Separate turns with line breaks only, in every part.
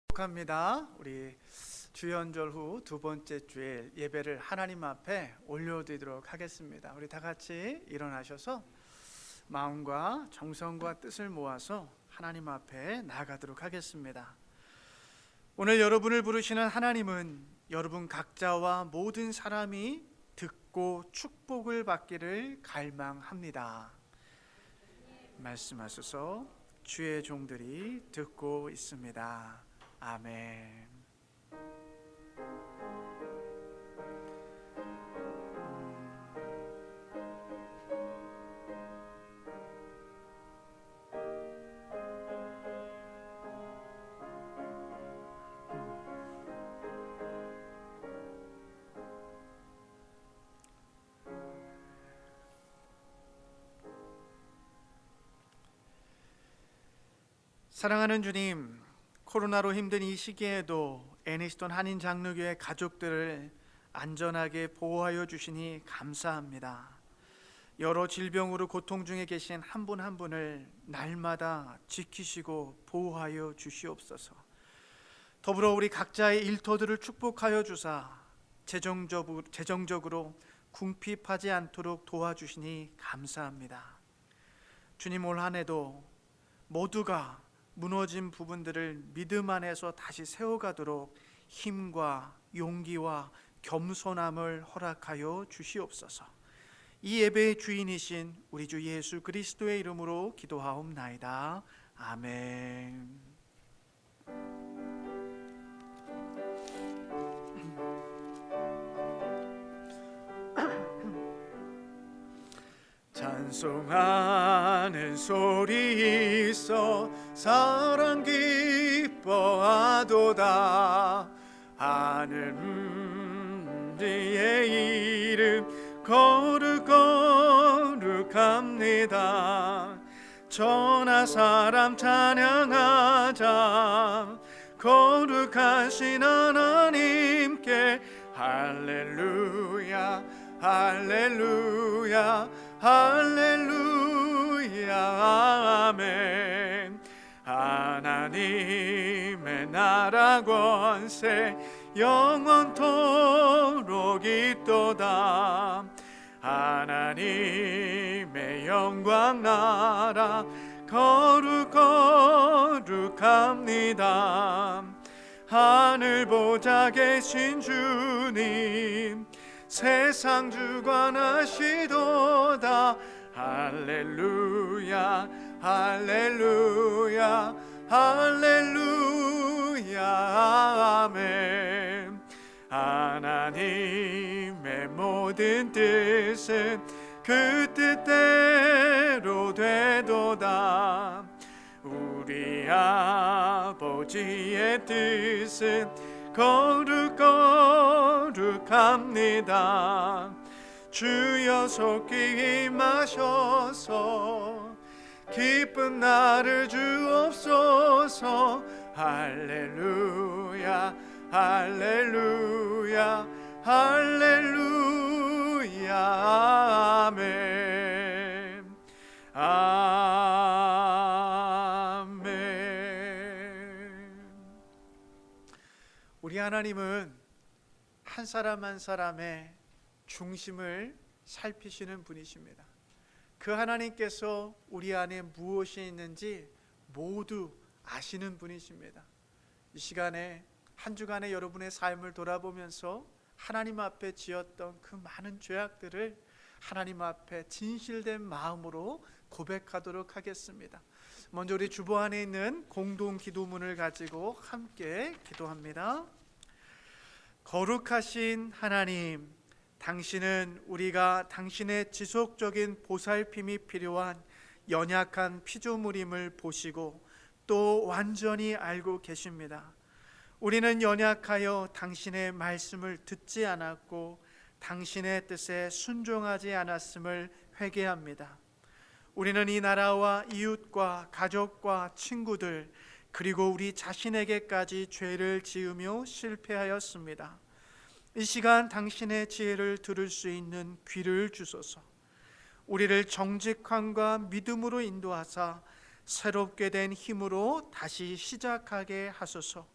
축복합니다. 우리 주연절 후 두 번째 주일 예배를 하나님 앞에 올려드리도록 하겠습니다. 우리 다 같이 일어나셔서 마음과 정성과 뜻을 모아서 하나님 앞에 나아가도록 하겠습니다. 오늘 여러분을 부르시는 하나님은 여러분 각자와 모든 사람이 듣고 축복을 받기를 갈망합니다. 말씀하소서. 주의 종들이 듣고 있습니다. 아멘. 사랑하는 주님, 코로나로 힘든 이 시기에도 애니스톤 한인 장로교회 가족들을 안전하게 보호하여 주시니 감사합니다. 여러 질병으로 고통 중에 계신 한 분 한 분을 날마다 지키시고 보호하여 주시옵소서. 더불어 우리 각자의 일터들을 축복하여 주사 재정적으로 궁핍하지 않도록 도와주시니 감사합니다. 주님, 올 한 해도 모두가 무너진 부분들을 믿음 안에서 다시 세워가도록 힘과 용기와 겸손함을 허락하여 주시옵소서. 이 예배의 주인이신 우리 주 예수 그리스도의 이름으로 기도하옵나이다. 아멘. 찬송하는 소리 있어 사랑 기뻐하도다. 하늘 위의 이름 거룩거룩합니다. 천하 사람 찬양하자. 거룩하신 하나님께 할렐루야 할렐루야 할렐루야 아멘. 하나님의 나라 권세 영원토록 있도다. 하나님의 영광 나라 거룩거룩합니다. 하늘 보좌 계신 주님 세상 주관하시도다. 할렐루야 할렐루야 할렐루야 아멘. 하나님의 모든 뜻은 그 뜻대로 되도다. 우리 아버지의 뜻은 거룩거룩합니다. 주여 속히 임하셔서 기쁜 나를 주옵소서. 할렐루야 할렐루야 할렐루야 아멘 아멘. 우리 하나님은 한 사람 한 사람의 중심을 살피시는 분이십니다. 그 하나님께서 우리 안에 무엇이 있는지 모두 아시는 분이십니다. 이 시간에 한 주간의 여러분의 삶을 돌아보면서 하나님 앞에 지었던 그 많은 죄악들을 하나님 앞에 진실된 마음으로 고백하도록 하겠습니다. 먼저 우리 주보 안에 있는 공동 기도문을 가지고 함께 기도합니다. 거룩하신 하나님, 당신은 우리가 당신의 지속적인 보살핌이 필요한 연약한 피조물임을 보시고 또 완전히 알고 계십니다. 우리는 연약하여 당신의 말씀을 듣지 않았고 당신의 뜻에 순종하지 않았음을 회개합니다. 우리는 이 나라와 이웃과 가족과 친구들 그리고 우리 자신에게까지 죄를 지으며 실패하였습니다. 이 시간 당신의 지혜를 들을 수 있는 귀를 주소서. 우리를 정직함과 믿음으로 인도하사 새롭게 된 힘으로 다시 시작하게 하소서.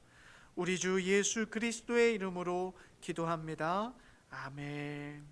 우리 주 예수 그리스도의 이름으로 기도합니다. 아멘.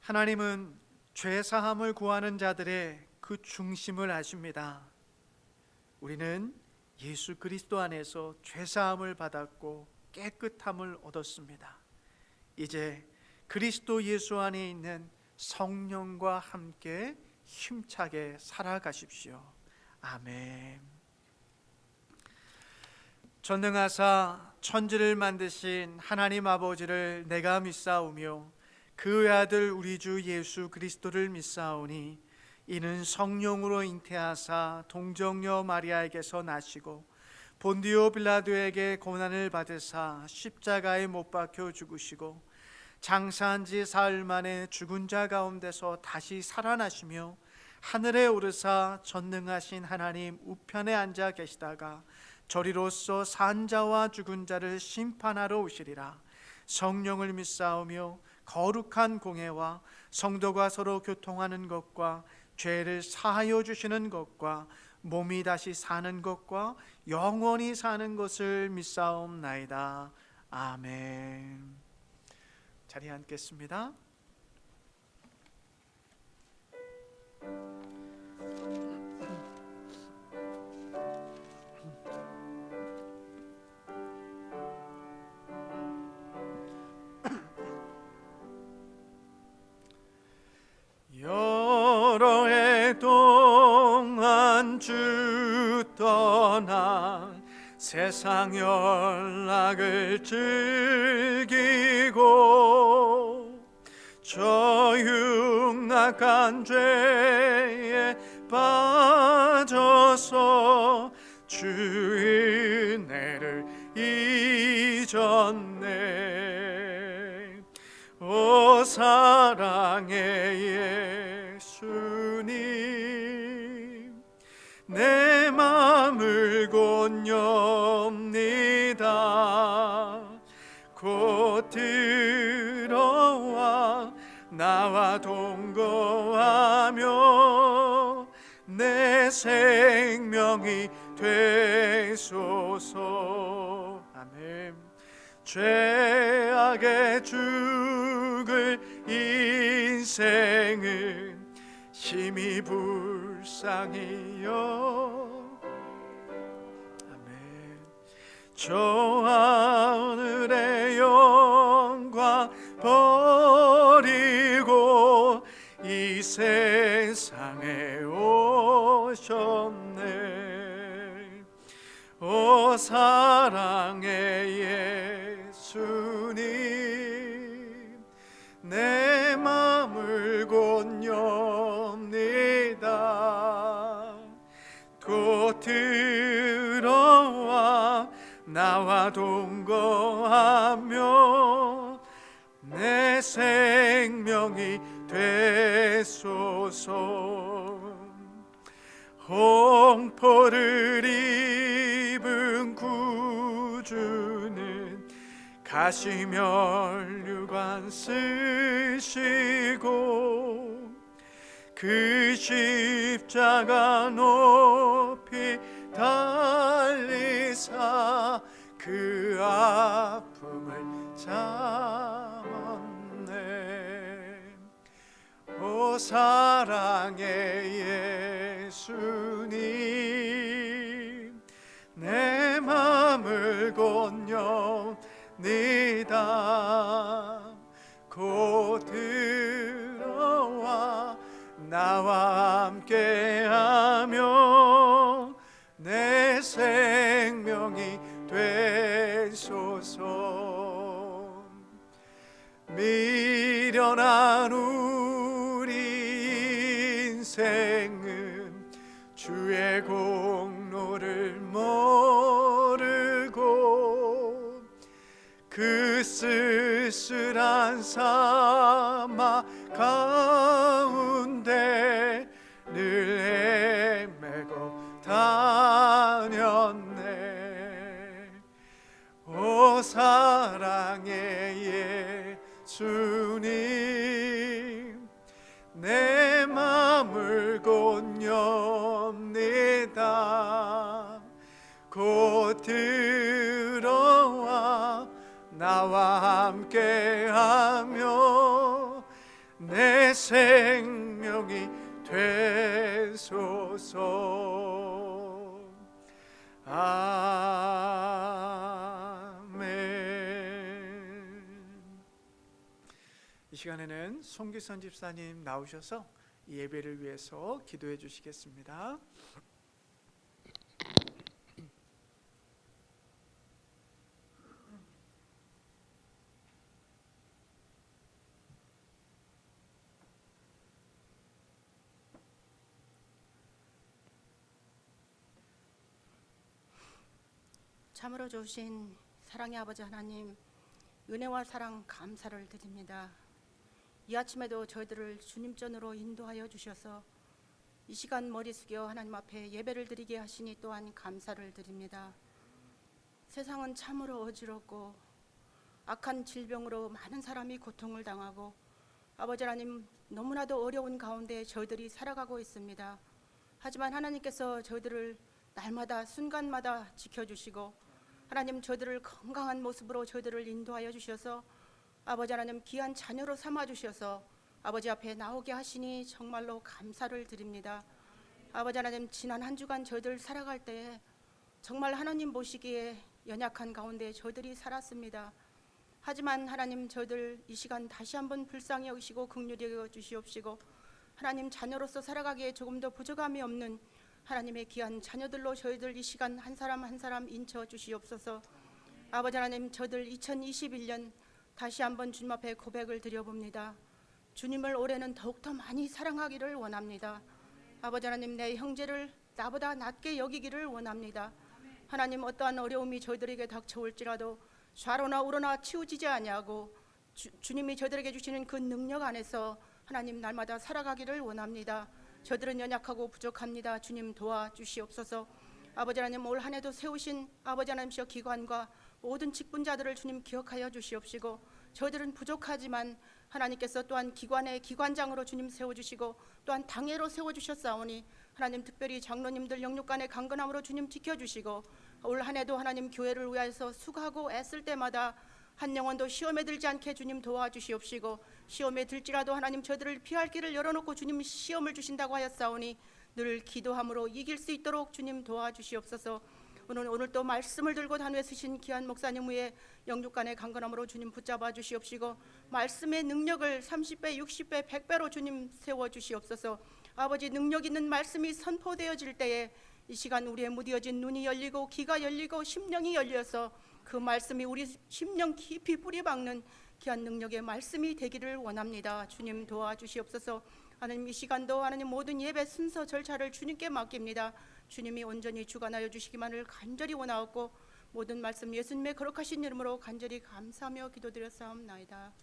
하나님은 죄사함을 구하는 자들의 그 중심을 아십니다. 우리는 예수 그리스도 안에서 죄사함을 받았고 깨끗함을 얻었습니다. 이제 그리스도 예수 안에 있는 성령과 함께 힘차게 살아가십시오. 아멘. 전능하사 천지를 만드신 하나님 아버지를 내가 믿사오며 그 외아들 우리 주 예수 그리스도를 믿사오니 이는 성령으로 잉태하사 동정녀 마리아에게서 나시고 본디오 빌라도에게 고난을 받으사 십자가에 못 박혀 죽으시고 장사한 지 사흘 만에 죽은 자 가운데서 다시 살아나시며 하늘에 오르사 전능하신 하나님 우편에 앉아 계시다가 저리로서 산 자와 죽은 자를 심판하러 오시리라. 성령을 믿사오며 거룩한 공회와 성도가 서로 교통하는 것과 죄를 사하여 주시는 것과 몸이 다시 사는 것과 영원히 사는 것을 믿사옵나이다. 아멘. 자리에 앉겠습니다. 여러 해 동안 주 떠나 세상 연락을 즐기고 저 흉악한 죄에 빠져서 주 은혜를 잊었네. 오 사랑의 예수님, 내 맘을 곧 엽니다. 곧 들어와 나와 동거하며 내 생명이 되소서. 아멘. 죄악에 죽을 인생은 심히 불쌍히요. 아멘. 저 하늘의 영광 버리고 이 세상에 오셨네. 오 사랑의 예수님, 내 맘을 곧 엽니다. 곧 들어와 나와 동거하며 내 생명이 되소서. 홍포를 입은 구주는 가시면류관 쓰시고 그 십자가 높이 달리사 그 아픔을 참았네. 오 사랑의 예수님, 내 맘을 곧 엽니다. 곧 나와 함께하며 내 생명이 되소서. 미련한 우리 인생은 주의 공로를 모르고 그 쓸쓸한 사막 가운데 늘 헤매고 다녔네. 오 사랑의 예수님, 내 맘을 곧 엽니다. 곧 들어와 나와 함께하며 내 생명이 되소서. 아멘. 이 시간에는 송기선 집사님 나오셔서 이 예배를 위해서 기도해 주시겠습니다.
참으로 좋으신 사랑의 아버지 하나님, 은혜와 사랑 감사를 드립니다. 이 아침에도 저희들을 주님 전으로 인도하여 주셔서 이 시간 머리 숙여 하나님 앞에 예배를 드리게 하시니 또한 감사를 드립니다. 세상은 참으로 어지럽고 악한 질병으로 많은 사람이 고통을 당하고 아버지 하나님, 너무나도 어려운 가운데 저희들이 살아가고 있습니다. 하지만 하나님께서 저희들을 날마다 순간마다 지켜주시고 하나님, 저희들을 건강한 모습으로 저희들을 인도하여 주셔서 아버지 하나님, 귀한 자녀로 삼아 주셔서 아버지 앞에 나오게 하시니 정말로 감사를 드립니다. 아버지 하나님, 지난 한 주간 저희들 살아갈 때에 정말 하나님 보시기에 연약한 가운데 저희들이 살았습니다. 하지만 하나님, 저희들 이 시간 다시 한번 불쌍히 여기시고 긍휼히 여겨 주시옵시고 하나님, 자녀로서 살아가기에 조금 더 부족함이 없는 하나님의 귀한 자녀들로 저희들 이 시간 한 사람 한 사람 인쳐 주시옵소서. 아버지 하나님, 저들 2021년 다시 한번 주님 앞에 고백을 드려봅니다. 주님을 올해는 더욱더 많이 사랑하기를 원합니다. 아버지 하나님, 내 형제를 나보다 낮게 여기기를 원합니다. 하나님, 어떠한 어려움이 저희들에게 닥쳐올지라도 좌로나 우로나 치우치지 아니하고 주님이 저희들에게 주시는 그 능력 안에서 하나님 날마다 살아가기를 원합니다. 저들은 연약하고 부족합니다. 주님 도와주시옵소서. 아버지 하나님, 올 한 해도 세우신 아버지 하나님이여 기관과 모든 직분자들을 주님 기억하여 주시옵시고 저희들은 부족하지만 하나님께서 또한 기관의 기관장으로 주님 세워주시고 또한 당회로 세워주셨사오니 하나님, 특별히 장로님들 영육간의 강건함으로 주님 지켜주시고 올 한 해도 하나님 교회를 위하여서 수고하고 애쓸 때마다 한 영혼도 시험에 들지 않게 주님 도와주시옵시고 시험에 들지라도 하나님, 저들을 피할 길을 열어놓고 주님 시험을 주신다고 하였사오니 늘 기도함으로 이길 수 있도록 주님 도와주시옵소서. 오늘 또 말씀을 들고 단위에 서신 귀한 목사님 위에 영육간의 강건함으로 주님 붙잡아 주시옵시고 말씀의 능력을 30배, 60배, 100배로 주님 세워주시옵소서. 아버지, 능력 있는 말씀이 선포되어질 때에 이 시간 우리의 무디어진 눈이 열리고 귀가 열리고 심령이 열려서 그 말씀이 우리 심령 깊이 뿌리박는 귀한 능력의 말씀이 되기를 원합니다. 주님 도와주시옵소서. 하나님, 이 시간도 하나님 모든 예배 순서 절차를 주님께 맡깁니다. 주님이 온전히 주관하여 주시기만을 간절히 원하옵고 모든 말씀 예수님의 거룩하신 이름으로 간절히 감사하며 기도드렸사옵나이다.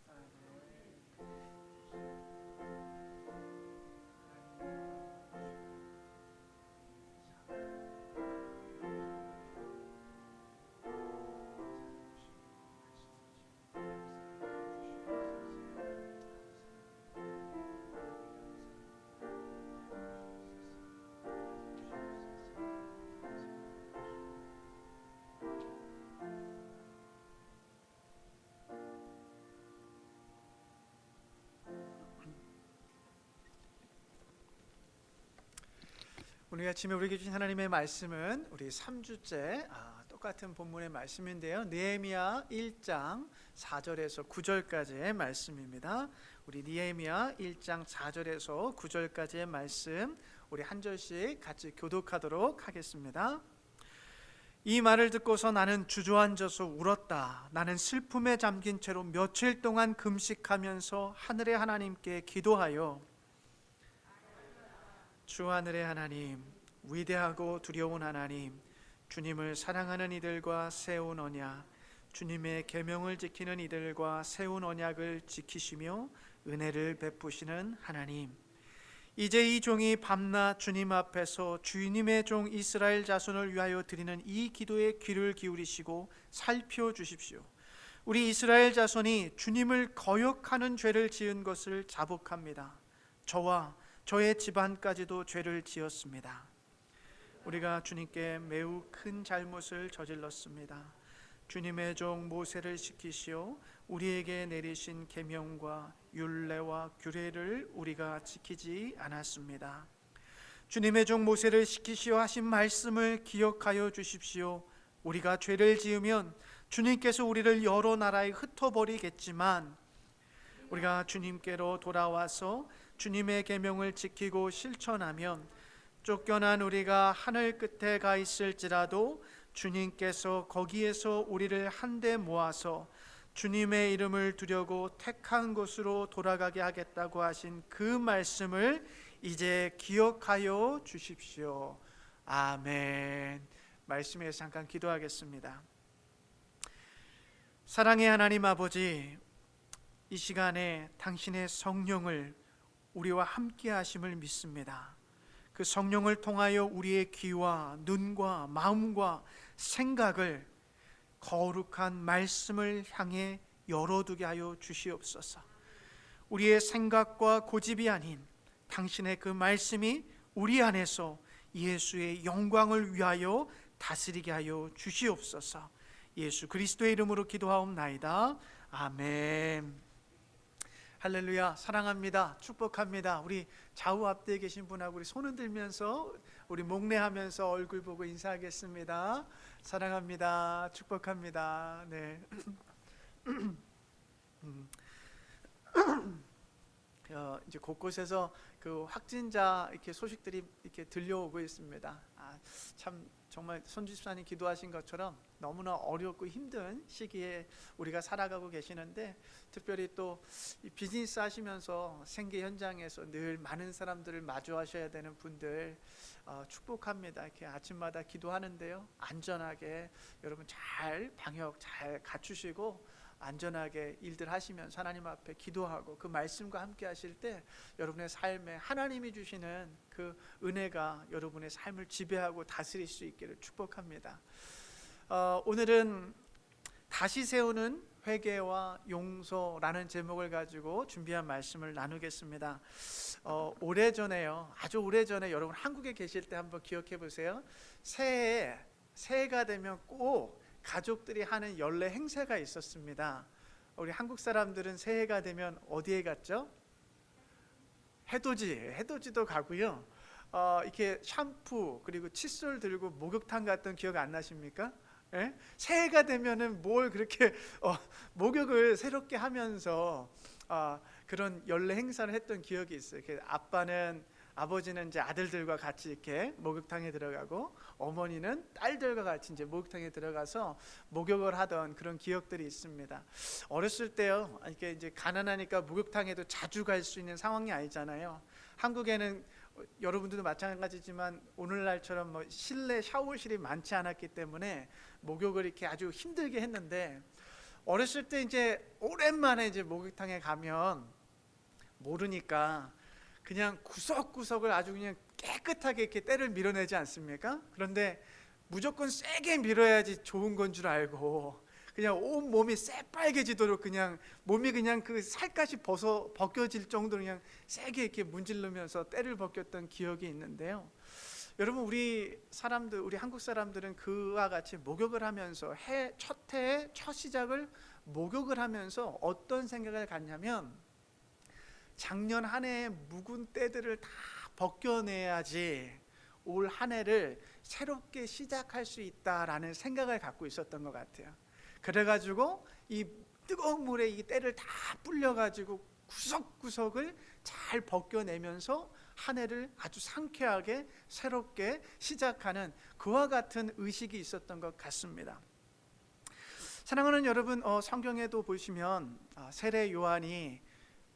오늘 아침에 우리에게 주신 하나님의 말씀은 우리 3주째 똑같은 본문의 말씀인데요, 느헤미야 1장 4절에서 9절까지의 말씀입니다. 우리 느헤미야 1장 4절에서 9절까지의 말씀 우리 한 절씩 같이 교독하도록 하겠습니다. 이 말을 듣고서 나는 주저앉아서 울었다. 나는 슬픔에 잠긴 채로 며칠 동안 금식하면서 하늘의 하나님께 기도하여 주 하늘의 하나님, 위대하고 두려운 하나님, 주님을 사랑하는 이들과 세운 언약, 주님의 계명을 지키는 이들과 세운 언약을 지키시며 은혜를 베푸시는 하나님, 이제 이 종이 밤낮 주님 앞에서 주님의 종 이스라엘 자손을 위하여 드리는 이 기도에 귀를 기울이시고 살펴주십시오. 우리 이스라엘 자손이 주님을 거역하는 죄를 지은 것을 자복합니다. 저와 저의 집안까지도 죄를 지었습니다. 우리가 주님께 매우 큰 잘못을 저질렀습니다. 주님의 종 모세를 시키시어 우리에게 내리신 계명과 율례와 규례를 우리가 지키지 않았습니다. 주님의 종 모세를 시키시어 하신 말씀을 기억하여 주십시오. 우리가 죄를 지으면 주님께서 우리를 여러 나라에 흩어버리겠지만 우리가 주님께로 돌아와서 주님의 계명을 지키고 실천하면 쫓겨난 우리가 하늘 끝에 가 있을지라도 주님께서 거기에서 우리를 한데 모아서 주님의 이름을 두려고 택한 곳으로 돌아가게 하겠다고 하신 그 말씀을 이제 기억하여 주십시오. 아멘. 말씀에서 잠깐 기도하겠습니다. 사랑의 하나님 아버지, 이 시간에 당신의 성령을 우리와 함께 하심을 믿습니다. 그 성령을 통하여 우리의 귀와 눈과 마음과 생각을 거룩한 말씀을 향해 열어두게 하여 주시옵소서. 우리의 생각과 고집이 아닌 당신의 그 말씀이 우리 안에서 예수의 영광을 위하여 다스리게 하여 주시옵소서. 예수 그리스도의 이름으로 기도하옵나이다. 아멘. 할렐루야. 사랑합니다. 축복합니다. 우리 좌우 앞뒤에 계신 분하고 우리 손 흔들면서 우리 목례하면서 얼굴 보고 인사하겠습니다. 사랑합니다. 축복합니다. 네. 이제 곳곳에서 그 확진자 이렇게 소식들이 이렇게 들려오고 있습니다. 참 정말 손집사님 기도하신 것처럼 너무나 어렵고 힘든 시기에 우리가 살아가고 계시는데, 특별히 또 이 비즈니스 하시면서 생계 현장에서 늘 많은 사람들을 마주하셔야 되는 분들 축복합니다. 이렇게 아침마다 기도하는데요, 안전하게 여러분 잘 방역 잘 갖추시고 안전하게 일들 하시면서 하나님 앞에 기도하고 그 말씀과 함께 하실 때 여러분의 삶에 하나님이 주시는 그 은혜가 여러분의 삶을 지배하고 다스릴 수 있기를 축복합니다. 오늘은 다시 세우는 회개와 용서라는 제목을 가지고 준비한 말씀을 나누겠습니다. 오래전에요, 아주 오래전에 여러분 한국에 계실 때 한번 기억해 보세요. 새해가 되면 꼭 가족들이 하는 연례 행사가 있었습니다. 우리 한국 사람들은 새해가 되면 어디에 갔죠? 해돋이도 가고요. 이렇게 샴푸 그리고 칫솔 들고 목욕탕 갔던 기억 안 나십니까? 예? 새해가 되면은 뭘 그렇게 목욕을 새롭게 하면서 그런 연례 행사를 했던 기억이 있어요. 아버지는 이제 아들들과 같이 이렇게 목욕탕에 들어가고 어머니는 딸들과 같이 이제 목욕탕에 들어가서 목욕을 하던 그런 기억들이 있습니다. 어렸을 때요, 이렇게 이제 가난하니까 목욕탕에도 자주 갈 수 있는 상황이 아니잖아요. 한국에는 여러분들도 마찬가지지만 오늘날처럼 뭐 실내 샤워실이 많지 않았기 때문에 목욕을 이렇게 아주 힘들게 했는데, 어렸을 때 이제 오랜만에 이제 목욕탕에 가면 모르니까 그냥 구석구석을 아주 그냥 깨끗하게 이렇게 때를 밀어내지 않습니까? 그런데 무조건 세게 밀어야지 좋은 건 줄 알고 그냥 온 몸이 새빨개지도록 그냥 몸이 그냥 그 살갗이 벗겨질 정도로 그냥 세게 이렇게 문지르면서 때를 벗겼던 기억이 있는데요. 여러분, 우리 한국 사람들은 그와 같이 목욕을 하면서 첫 해의 첫 시작을 목욕을 하면서 어떤 생각을 갖냐면, 작년 한 해의 묵은 때들을 다 벗겨내야지 올 한 해를 새롭게 시작할 수 있다라는 생각을 갖고 있었던 것 같아요. 그래가지고 이 뜨거운 물에 이 때를 다 불려가지고 구석구석을 잘 벗겨내면서 한 해를 아주 상쾌하게 새롭게 시작하는 그와 같은 의식이 있었던 것 같습니다. 사랑하는 여러분, 성경에도 보시면 세례 요한이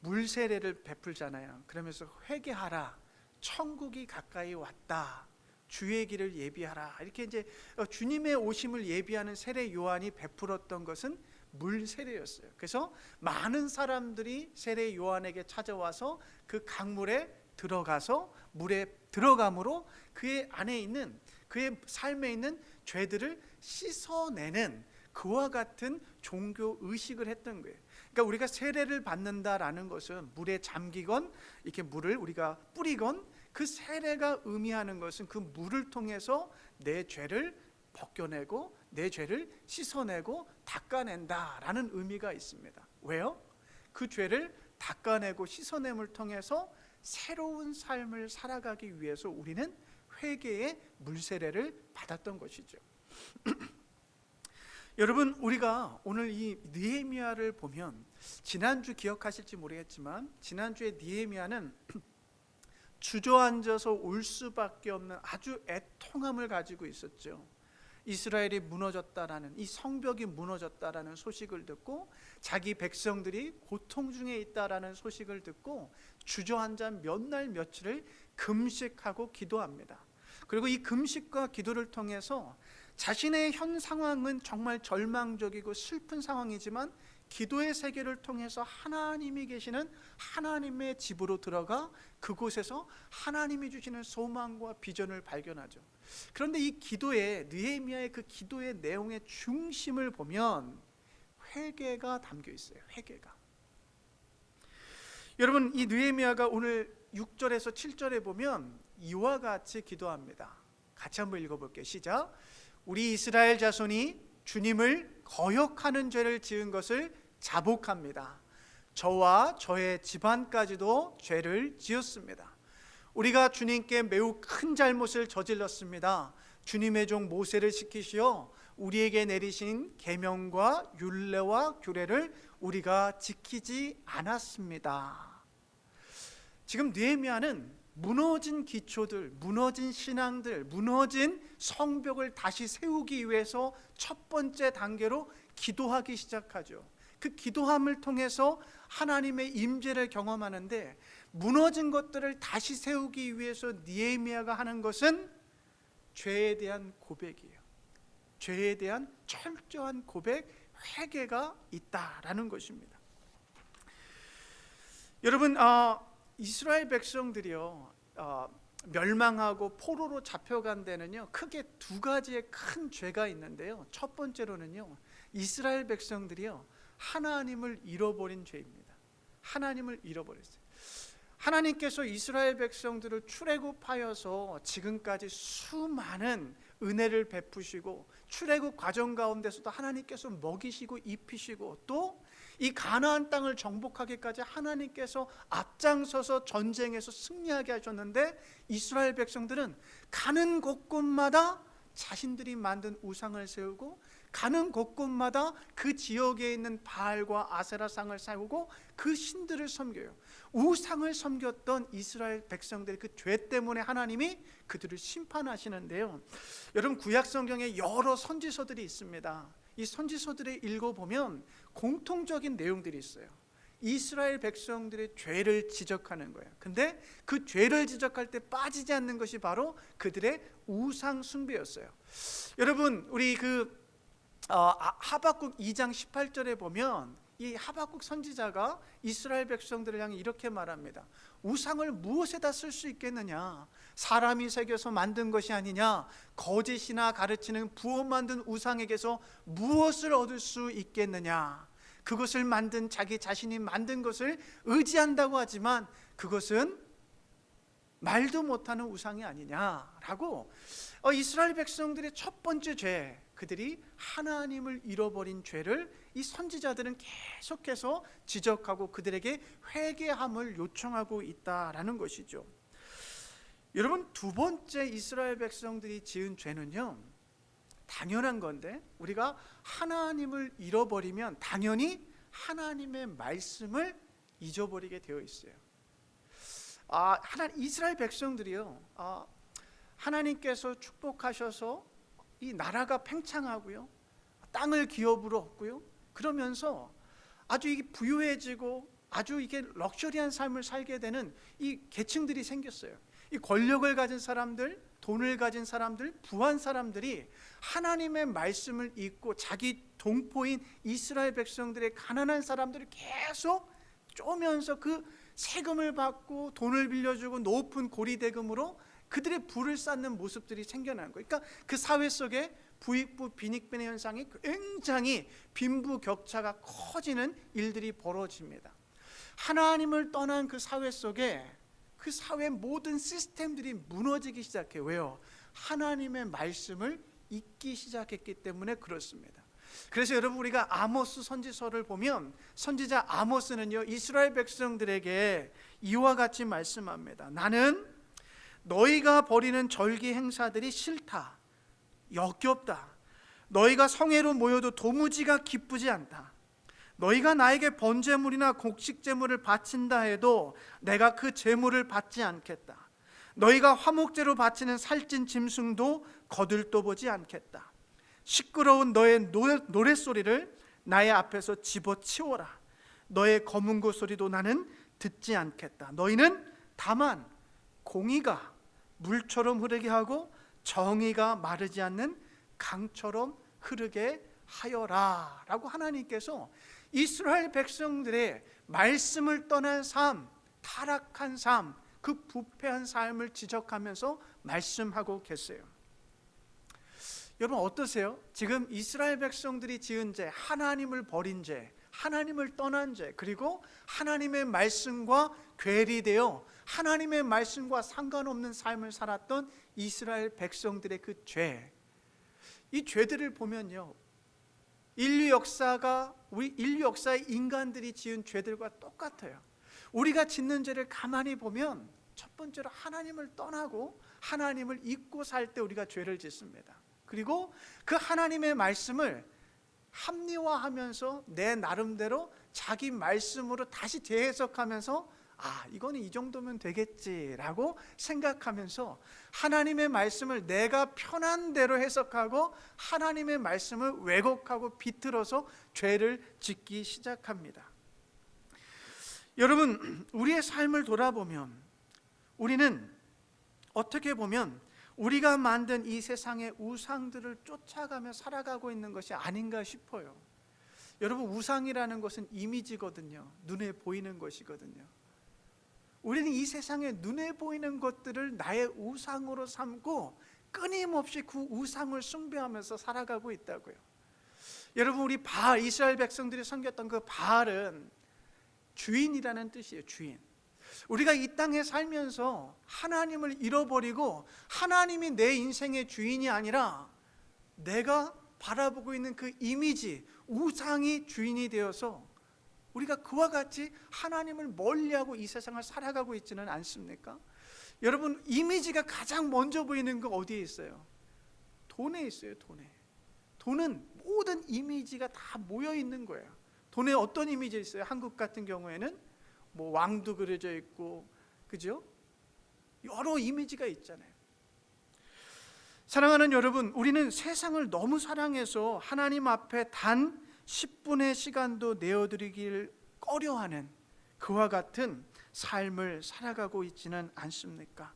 물 세례를 베풀잖아요. 그러면서 회개하라, 천국이 가까이 왔다, 주의 길을 예비하라, 이렇게 이제 주님의 오심을 예비하는 세례 요한이 베풀었던 것은 물 세례였어요. 그래서 많은 사람들이 세례 요한에게 찾아와서 그 강물에 들어가서 물에 들어감으로 그의 안에 있는, 그의 삶에 있는 죄들을 씻어내는 그와 같은 종교 의식을 했던 거예요. 그러니까 우리가 세례를 받는다라는 것은 물에 잠기건 이렇게 물을 우리가 뿌리건 그 세례가 의미하는 것은 그 물을 통해서 내 죄를 벗겨내고 내 죄를 씻어내고 닦아낸다라는 의미가 있습니다. 왜요? 그 죄를 닦아내고 씻어냄을 통해서 새로운 삶을 살아가기 위해서 우리는 회개의 물세례를 받았던 것이죠. 여러분, 우리가 오늘 이 느헤미야를 보면, 지난주 기억하실지 모르겠지만 지난주에 느헤미야는 주저앉아서 올 수밖에 없는 아주 애통함을 가지고 있었죠. 이스라엘이 무너졌다라는, 이 성벽이 무너졌다라는 소식을 듣고 자기 백성들이 고통 중에 있다라는 소식을 듣고 주저앉아 몇 날 며칠을 금식하고 기도합니다. 그리고 이 금식과 기도를 통해서 자신의 현 상황은 정말 절망적이고 슬픈 상황이지만 기도의 세계를 통해서 하나님이 계시는 하나님의 집으로 들어가 그곳에서 하나님이 주시는 소망과 비전을 발견하죠. 그런데 이 기도의, 느헤미야의 그 기도의 내용의 중심을 보면 회개가 담겨 있어요. 회개가. 여러분, 이 느헤미야가 오늘 6절에서 7절에 보면 이와 같이 기도합니다. 같이 한번 읽어볼게요. 시작. 우리 이스라엘 자손이 주님을 거역하는 죄를 지은 것을 자복합니다. 저와 저의 집안까지도 죄를 지었습니다. 우리가 주님께 매우 큰 잘못을 저질렀습니다. 주님의 종 모세를 시키시어 우리에게 내리신 계명과 율례와 규례를 우리가 지키지 않았습니다. 지금 느헤미야는 무너진 기초들, 무너진 신앙들, 무너진 성벽을 다시 세우기 위해서 첫 번째 단계로 기도하기 시작하죠. 그 기도함을 통해서 하나님의 임재를 경험하는데, 무너진 것들을 다시 세우기 위해서 느헤미야가 하는 것은 죄에 대한 고백이에요. 죄에 대한 철저한 고백, 회개가 있다라는 것입니다. 여러분, 이스라엘 백성들이요, 멸망하고 포로로 잡혀간 데는요, 크게 두 가지의 큰 죄가 있는데요. 첫 번째로는요, 이스라엘 백성들이요, 하나님을 잃어버린 죄입니다. 하나님을 잃어버렸어요. 하나님께서 이스라엘 백성들을 출애굽하여서 지금까지 수많은 은혜를 베푸시고 출애굽 과정 가운데서도 하나님께서 먹이시고 입히시고 또 이 가나안 땅을 정복하기까지 하나님께서 앞장서서 전쟁에서 승리하게 하셨는데, 이스라엘 백성들은 가는 곳곳마다 자신들이 만든 우상을 세우고 가는 곳곳마다 그 지역에 있는 바알과 아세라상을 세우고 그 신들을 섬겨요. 우상을 섬겼던 이스라엘 백성들의 그 죄 때문에 하나님이 그들을 심판하시는데요. 여러분, 구약 성경에 여러 선지서들이 있습니다. 이 선지서들을 읽어보면 공통적인 내용들이 있어요. 이스라엘 백성들의 죄를 지적하는 거예요. 근데 그 죄를 지적할 때 빠지지 않는 것이 바로 그들의 우상 숭배였어요. 여러분, 우리 하박국 2장 18절에 보면 이 하박국 선지자가 이스라엘 백성들을 향해 이렇게 말합니다. 우상을 무엇에다 쓸 수 있겠느냐? 사람이 새겨서 만든 것이 아니냐? 거짓이나 가르치는 부어 만든 우상에게서 무엇을 얻을 수 있겠느냐? 그것을 만든 자기 자신이 만든 것을 의지한다고 하지만 그것은 말도 못하는 우상이 아니냐라고, 이스라엘 백성들의 첫 번째 죄, 그들이 하나님을 잃어버린 죄를 이 선지자들은 계속해서 지적하고 그들에게 회개함을 요청하고 있다라는 것이죠. 여러분, 두 번째 이스라엘 백성들이 지은 죄는요, 당연한 건데, 우리가 하나님을 잃어버리면 당연히 하나님의 말씀을 잊어버리게 되어 있어요. 이스라엘 백성들이요, 하나님께서 축복하셔서 이 나라가 팽창하고요, 땅을 기업으로 얻고요, 그러면서 아주 이게 부유해지고 아주 이게 럭셔리한 삶을 살게 되는 이 계층들이 생겼어요. 이 권력을 가진 사람들, 돈을 가진 사람들, 부한 사람들이 하나님의 말씀을 잊고 자기 동포인 이스라엘 백성들의 가난한 사람들을 계속 쪼면서 그 세금을 받고 돈을 빌려주고 높은 고리대금으로 그들의 부를 쌓는 모습들이 생겨나는 거예요. 그러니까 그 사회 속에 부익부 빈익빈의 현상이 굉장히 빈부격차가 커지는 일들이 벌어집니다. 하나님을 떠난 그 사회 속에 그 사회의 모든 시스템들이 무너지기 시작해요. 왜요? 하나님의 말씀을 잊기 시작했기 때문에 그렇습니다. 그래서 여러분, 우리가 아모스 선지서를 보면 선지자 아모스는요, 이스라엘 백성들에게 이와 같이 말씀합니다. 나는 너희가 벌이는 절기 행사들이 싫다, 역겹다. 너희가 성회로 모여도 도무지가 기쁘지 않다. 너희가 나에게 번제물이나 곡식제물을 바친다 해도 내가 그 제물을 받지 않겠다. 너희가 화목제로 바치는 살찐 짐승도 거들떠보지 않겠다. 시끄러운 너의 노랫소리를 나의 앞에서 집어치워라. 너의 검은고 소리도 나는 듣지 않겠다. 너희는 다만 공의가 물처럼 흐르게 하고 정의가 마르지 않는 강처럼 흐르게 하여라 라고 하나님께서 이스라엘 백성들의 말씀을 떠난 삶, 타락한 삶, 그 부패한 삶을 지적하면서 말씀하고 계세요. 여러분 어떠세요? 지금 이스라엘 백성들이 지은 죄, 하나님을 버린 죄, 하나님을 떠난 죄, 그리고 하나님의 말씀과 괴리되어 하나님의 말씀과 상관없는 삶을 살았던 이스라엘 백성들의 그 죄, 이 죄들을 보면요, 인류 역사의 인간들이 지은 죄들과 똑같아요. 우리가 짓는 죄를 가만히 보면 첫 번째로 하나님을 떠나고 하나님을 잊고 살 때 우리가 죄를 짓습니다. 그리고 그 하나님의 말씀을 합리화하면서 내 나름대로 자기 말씀으로 다시 재해석하면서 이거는 이 정도면 되겠지라고 생각하면서 하나님의 말씀을 내가 편한 대로 해석하고 하나님의 말씀을 왜곡하고 비틀어서 죄를 짓기 시작합니다. 여러분, 우리의 삶을 돌아보면 우리는 어떻게 보면 우리가 만든 이 세상의 우상들을 쫓아가며 살아가고 있는 것이 아닌가 싶어요. 여러분, 우상이라는 것은 이미지거든요. 눈에 보이는 것이거든요. 우리는 이 세상에 눈에 보이는 것들을 나의 우상으로 삼고 끊임없이 그 우상을 숭배하면서 살아가고 있다고요. 여러분, 우리 이스라엘 백성들이 섬겼던 그 바알은 주인이라는 뜻이에요. 주인. 우리가 이 땅에 살면서 하나님을 잃어버리고 하나님이 내 인생의 주인이 아니라 내가 바라보고 있는 그 이미지, 우상이 주인이 되어서 우리가 그와 같이 하나님을 멀리하고 이 세상을 살아가고 있지는 않습니까? 여러분, 이미지가 가장 먼저 보이는 거 어디에 있어요? 돈에 있어요. 돈은 모든 이미지가 다 모여 있는 거예요. 돈에 어떤 이미지 있어요? 한국 같은 경우에는 뭐 왕도 그려져 있고, 그죠? 여러 이미지가 있잖아요. 사랑하는 여러분, 우리는 세상을 너무 사랑해서 하나님 앞에 단 10분의 시간도 내어드리길 꺼려하는 그와 같은 삶을 살아가고 있지는 않습니까?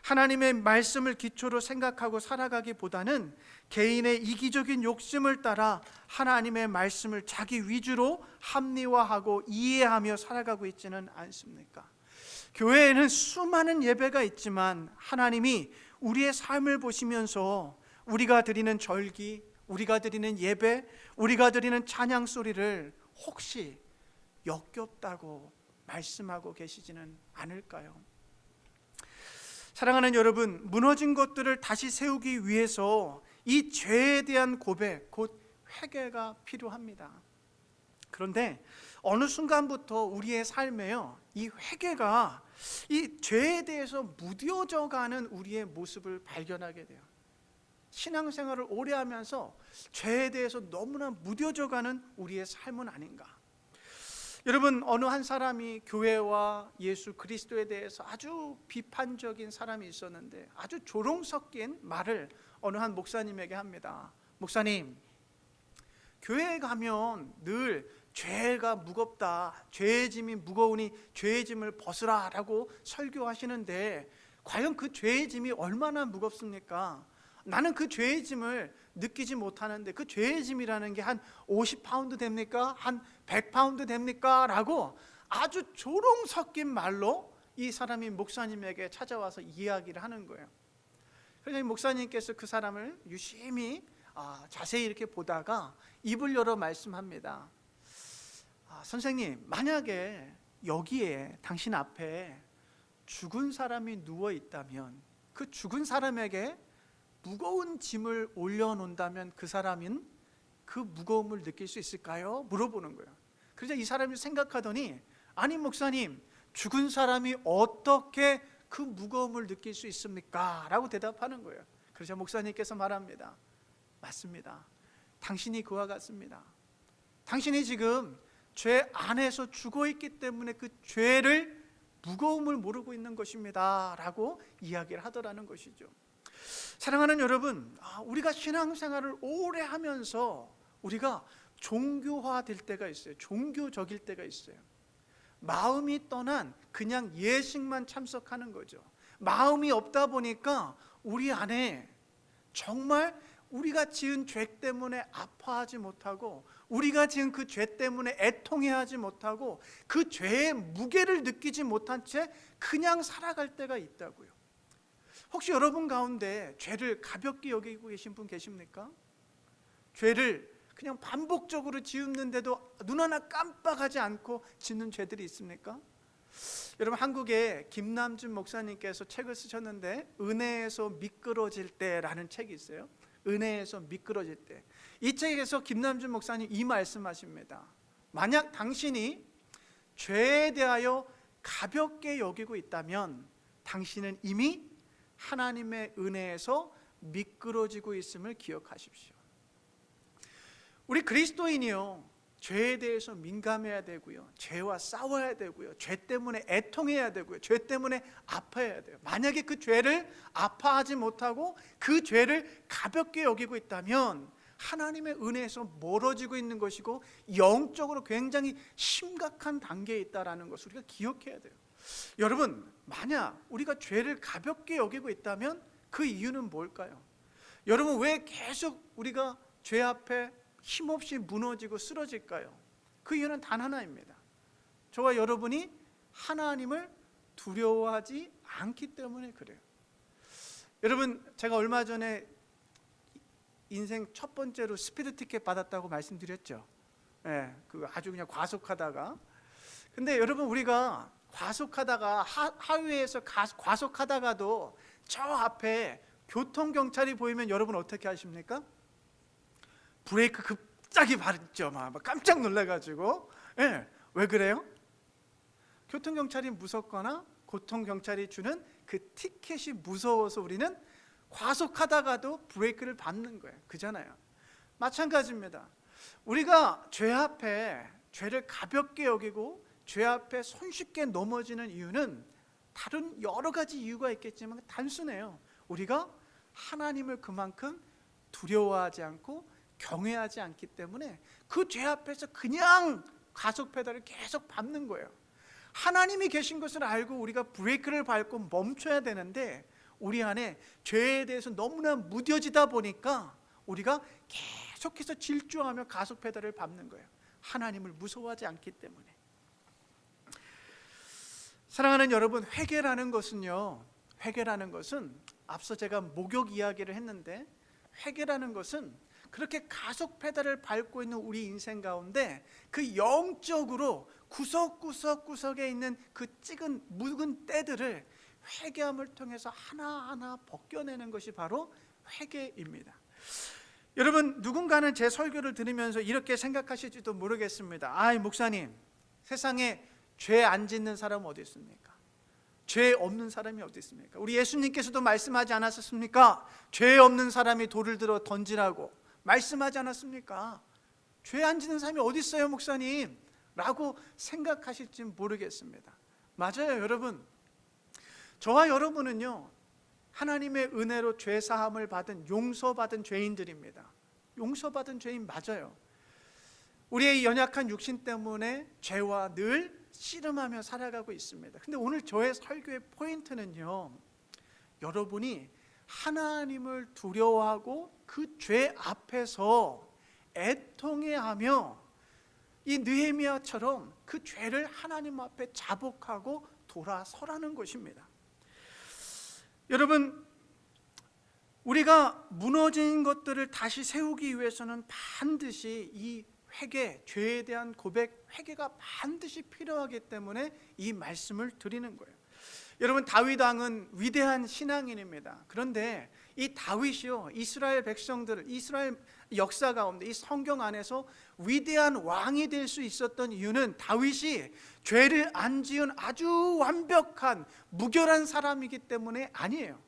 하나님의 말씀을 기초로 생각하고 살아가기보다는 개인의 이기적인 욕심을 따라 하나님의 말씀을 자기 위주로 합리화하고 이해하며 살아가고 있지는 않습니까? 교회에는 수많은 예배가 있지만 하나님이 우리의 삶을 보시면서 우리가 드리는 절기, 우리가 드리는 예배, 우리가 드리는 찬양 소리를 혹시 역겹다고 말씀하고 계시지는 않을까요? 사랑하는 여러분, 무너진 것들을 다시 세우기 위해서 이 죄에 대한 고백, 곧 회개가 필요합니다. 그런데 어느 순간부터 우리의 삶에요, 이 회개가 이 죄에 대해서 무뎌져가는 우리의 모습을 발견하게 돼요. 신앙생활을 오래 하면서 죄에 대해서 너무나 무뎌져가는 우리의 삶은 아닌가. 여러분, 어느 한 사람이 교회와 예수 그리스도에 대해서 아주 비판적인 사람이 있었는데 아주 조롱 섞인 말을 어느 한 목사님에게 합니다. 목사님, 교회에 가면 늘 죄가 무겁다, 죄의 짐이 무거우니 죄의 짐을 벗으라 라고 설교하시는데 과연 그 죄의 짐이 얼마나 무겁습니까? 나는 그 죄의 짐을 느끼지 못하는데 그 죄의 짐이라는 게 한 50파운드 됩니까? 한 100파운드 됩니까? 라고 아주 조롱 섞인 말로 이 사람이 목사님에게 찾아와서 이야기를 하는 거예요. 그래서 목사님께서 그 사람을 유심히 자세히 이렇게 보다가 입을 열어 말씀합니다. 선생님, 만약에 여기에 당신 앞에 죽은 사람이 누워 있다면 그 죽은 사람에게 무거운 짐을 올려놓는다면 그 사람은 그 무거움을 느낄 수 있을까요? 물어보는 거예요. 그래서 이 사람이 생각하더니 아니 목사님, 죽은 사람이 어떻게 그 무거움을 느낄 수 있습니까? 라고 대답하는 거예요. 그래서 목사님께서 말합니다. 맞습니다. 당신이 그와 같습니다. 당신이 지금 죄 안에서 죽어있기 때문에 그 죄를 무거움을 모르고 있는 것입니다 라고 이야기를 하더라는 것이죠. 사랑하는 여러분, 우리가 신앙생활을 오래 하면서 우리가 종교화될 때가 있어요. 종교적일 때가 있어요. 마음이 떠난 그냥 예식만 참석하는 거죠. 마음이 없다 보니까 우리 안에 정말 우리가 지은 죄 때문에 아파하지 못하고 우리가 지은 그 죄 때문에 애통해하지 못하고 그 죄의 무게를 느끼지 못한 채 그냥 살아갈 때가 있다고요. 혹시 여러분 가운데 죄를 가볍게 여기고 계신 분 계십니까? 죄를 그냥 반복적으로 지었는데도 눈 하나 깜빡하지 않고 짓는 죄들이 있습니까? 여러분, 한국에 김남준 목사님께서 책을 쓰셨는데 은혜에서 미끄러질 때라는 책이 있어요. 은혜에서 미끄러질 때. 이 책에서 김남준 목사님 이 말씀하십니다. 만약 당신이 죄에 대하여 가볍게 여기고 있다면 당신은 이미 하나님의 은혜에서 미끄러지고 있음을 기억하십시오. 우리 그리스도인이요, 죄에 대해서 민감해야 되고요, 죄와 싸워야 되고요, 죄 때문에 애통해야 되고요, 죄 때문에 아파해야 돼요. 만약에 그 죄를 아파하지 못하고 그 죄를 가볍게 여기고 있다면 하나님의 은혜에서 멀어지고 있는 것이고 영적으로 굉장히 심각한 단계에 있다는 것을 우리가 기억해야 돼요. 여러분, 만약 우리가 죄를 가볍게 여기고 있다면 그 이유는 뭘까요? 여러분, 왜 계속 우리가 죄 앞에 힘없이 무너지고 쓰러질까요? 그 이유는 단 하나입니다. 저와 여러분이 하나님을 두려워하지 않기 때문에 그래요. 여러분, 제가 얼마 전에 인생 첫 번째로 스피드 티켓 받았다고 말씀드렸죠. 예, 그 아주 그냥 과속하다가. 근데 여러분, 우리가 과속하다가 하위에서 과속하다가도 저 앞에 교통경찰이 보이면 여러분 어떻게 하십니까? 브레이크 급작이 밟죠. 막 깜짝 놀라가지고. 예, 왜 그래요? 교통경찰이 무섭거나 교통경찰이 주는 그 티켓이 무서워서 우리는 과속하다가도 브레이크를 밟는 거예요. 그잖아요. 마찬가지입니다. 우리가 죄 앞에 죄를 가볍게 여기고 죄 앞에 손쉽게 넘어지는 이유는 다른 여러 가지 이유가 있겠지만 단순해요. 우리가 하나님을 그만큼 두려워하지 않고 경외하지 않기 때문에 그 죄 앞에서 그냥 가속 페달을 계속 밟는 거예요. 하나님이 계신 것을 알고 우리가 브레이크를 밟고 멈춰야 되는데 우리 안에 죄에 대해서 너무나 무뎌지다 보니까 우리가 계속해서 질주하며 가속 페달을 밟는 거예요. 하나님을 무서워하지 않기 때문에. 사랑하는 여러분, 회개라는 것은요, 회개라는 것은 앞서 제가 목욕 이야기를 했는데 회개라는 것은 그렇게 가속 페달을 밟고 있는 우리 인생 가운데 그 영적으로 구석구석에 있는 그 묵은 때들을 회개함을 통해서 하나하나 벗겨내는 것이 바로 회개입니다. 여러분, 누군가는 제 설교를 들으면서 이렇게 생각하실지도 모르겠습니다. 목사님, 세상에 죄 안 짓는 사람은 어디 있습니까? 죄 없는 사람이 어디 있습니까? 우리 예수님께서도 말씀하지 않았습니까? 죄 없는 사람이 돌을 들어 던지라고 말씀하지 않았습니까? 죄 안 짓는 사람이 어디 있어요, 목사님? 라고 생각하실지 모르겠습니다. 맞아요, 여러분. 저와 여러분은요, 하나님의 은혜로 죄사함을 받은, 용서받은 죄인들입니다. 용서받은 죄인 맞아요. 우리의 연약한 육신 때문에 죄와 늘 씨름하며 살아가고 있습니다. 근데 오늘 저의 설교의 포인트는요, 여러분이 하나님을 두려워하고 그 죄 앞에서 애통해하며 이 느헤미야처럼 그 죄를 하나님 앞에 자복하고 돌아서라는 것입니다. 여러분, 우리가 무너진 것들을 다시 세우기 위해서는 반드시 이 회개, 죄에 대한 고백, 회개가 반드시 필요하기 때문에 이 말씀을 드리는 거예요. 여러분, 다윗 왕은 위대한 신앙인입니다. 그런데 이 다윗이요, 이스라엘 백성들을, 이스라엘 역사 가운데 이 성경 안에서 위대한 왕이 될 수 있었던 이유는 다윗이 죄를 안 지은 아주 완벽한 무결한 사람이기 때문에 아니에요.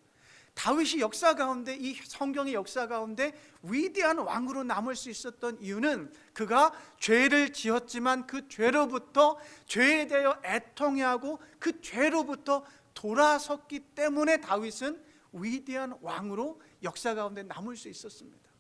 다윗이 역사 가운데, 이 성경의 역사 가운데 위대한 왕으로 남을 수 있었던 이유는 그가 죄를 지었지만 그 죄로부터, 죄에 대하여 애통해하고 그 죄로부터 돌아섰기 때문에 다윗은 위대한 왕으로 역사 가운데 남을 수 있었습니다.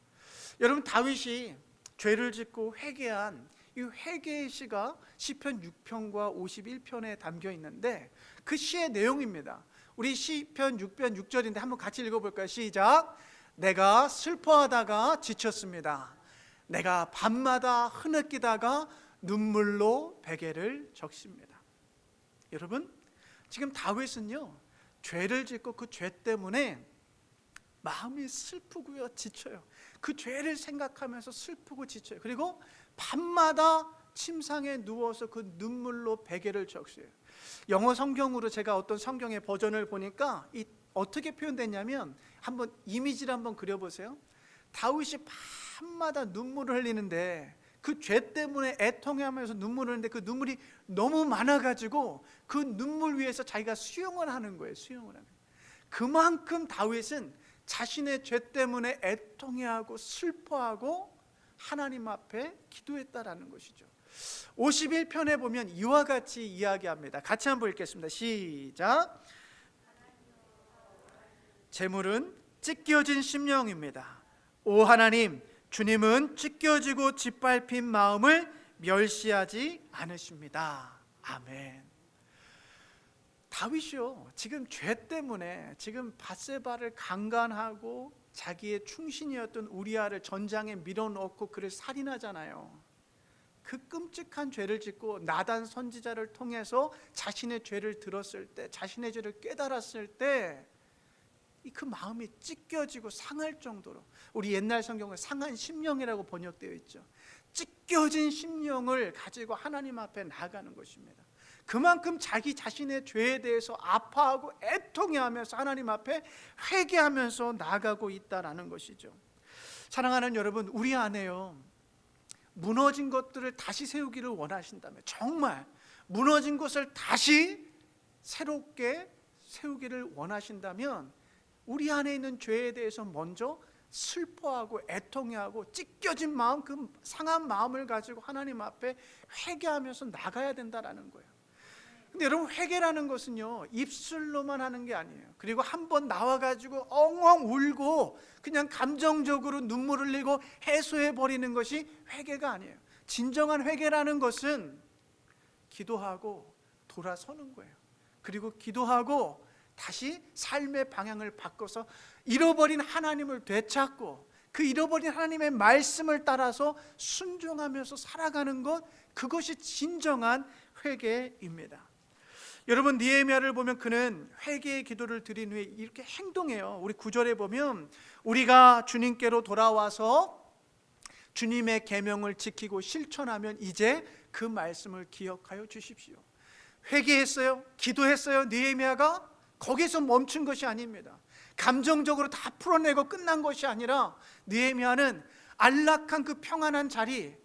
여러분, 다윗이 죄를 짓고 회개한 이 회개의 시가 시편 6편과 51편에 담겨 있는데 그 시의 내용입니다. 우리 시편 6편 6절인데 한번 같이 읽어볼까요? 시작. 내가 슬퍼하다가 지쳤습니다. 내가 밤마다 흐느끼다가 눈물로 베개를 적십니다. 여러분, 지금 다윗은요, 죄를 짓고 그 죄 때문에 마음이 슬프고요, 지쳐요. 그 죄를 생각하면서 슬프고 지쳐요. 그리고 밤마다 침상에 누워서 그 눈물로 베개를 적셔요. 영어 성경으로 제가 어떤 성경의 버전을 보니까 어떻게 표현됐냐면, 한번 이미지를 한번 그려보세요. 다윗이 밤마다 눈물을 흘리는데 그 죄 때문에 애통해하면서 눈물을 흘리는데 그 눈물이 너무 많아가지고 그 눈물 위에서 자기가 수영을 하는 거예요. 수영을 하는 거예요. 그만큼 다윗은 자신의 죄 때문에 애통해하고 슬퍼하고 하나님 앞에 기도했다라는 것이죠. 51편에 보면 이와 같이 이야기합니다. 같이 한번 읽겠습니다. 시작. 재물은 찢겨진 심령입니다. 오 하나님, 주님은 찢겨지고 짓밟힌 마음을 멸시하지 않으십니다. 아멘. 다윗이요, 지금 죄 때문에 지금 밧세바를 강간하고 자기의 충신이었던 우리아를 전장에 밀어넣고 그를 살인하잖아요. 그 끔찍한 죄를 짓고 나단 선지자를 통해서 자신의 죄를 들었을 때, 자신의 죄를 깨달았을 때 그 마음이 찢겨지고 상할 정도로, 우리 옛날 성경에 상한 심령이라고 번역되어 있죠. 찢겨진 심령을 가지고 하나님 앞에 나아가는 것입니다. 그만큼 자기 자신의 죄에 대해서 아파하고 애통해하면서 하나님 앞에 회개하면서 나아가고 있다라는 것이죠. 사랑하는 여러분, 우리 안에요, 무너진 것들을 다시 세우기를 원하신다면, 정말 무너진 것을 다시 새롭게 세우기를 원하신다면 우리 안에 있는 죄에 대해서 먼저 슬퍼하고 애통해하고 찢겨진 마음, 그 상한 마음을 가지고 하나님 앞에 회개하면서 나가야 된다라는 거예요. 근데 여러분, 회개라는 것은요, 입술로만 하는 게 아니에요. 그리고 한번 나와가지고 엉엉 울고 그냥 감정적으로 눈물 흘리고 해소해버리는 것이 회개가 아니에요. 진정한 회개라는 것은 기도하고 돌아서는 거예요. 그리고 기도하고 다시 삶의 방향을 바꿔서 잃어버린 하나님을 되찾고 그 잃어버린 하나님의 말씀을 따라서 순종하면서 살아가는 것, 그것이 진정한 회개입니다. 여러분, 느헤미야를 보면 그는 회개의 기도를 드린 후에 이렇게 행동해요. 우리 9절에 보면 우리가 주님께로 돌아와서 주님의 계명을 지키고 실천하면 이제 그 말씀을 기억하여 주십시오. 회개했어요. 기도했어요. 느헤미야가 거기서 멈춘 것이 아닙니다. 감정적으로 다 풀어내고 끝난 것이 아니라 느헤미야는 안락한 그 평안한 자리,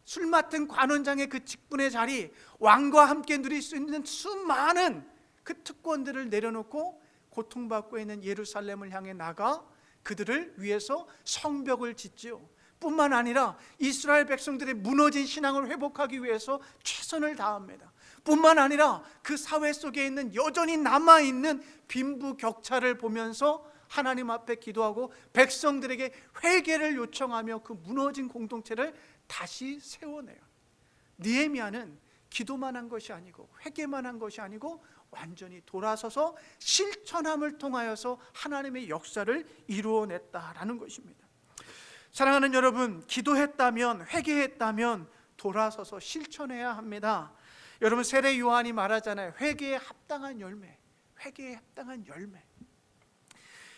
술 맡은 관원장의 그 직분의 자리, 왕과 함께 누릴 수 있는 수많은 그 특권들을 내려놓고 고통받고 있는 예루살렘을 향해 나가 그들을 위해서 성벽을 짓지요. 뿐만 아니라 이스라엘 백성들의 무너진 신앙을 회복하기 위해서 최선을 다합니다. 뿐만 아니라 그 사회 속에 있는 여전히 남아있는 빈부격차를 보면서 하나님 앞에 기도하고 백성들에게 회개를 요청하며 그 무너진 공동체를 다시 세워내요. 느헤미야는 기도만 한 것이 아니고 회개만 한 것이 아니고 완전히 돌아서서 실천함을 통하여서 하나님의 역사를 이루어냈다라는 것입니다. 사랑하는 여러분, 기도했다면, 회개했다면 돌아서서 실천해야 합니다. 여러분, 세례 요한이 말하잖아요. 회개에 합당한 열매, 회개에 합당한 열매.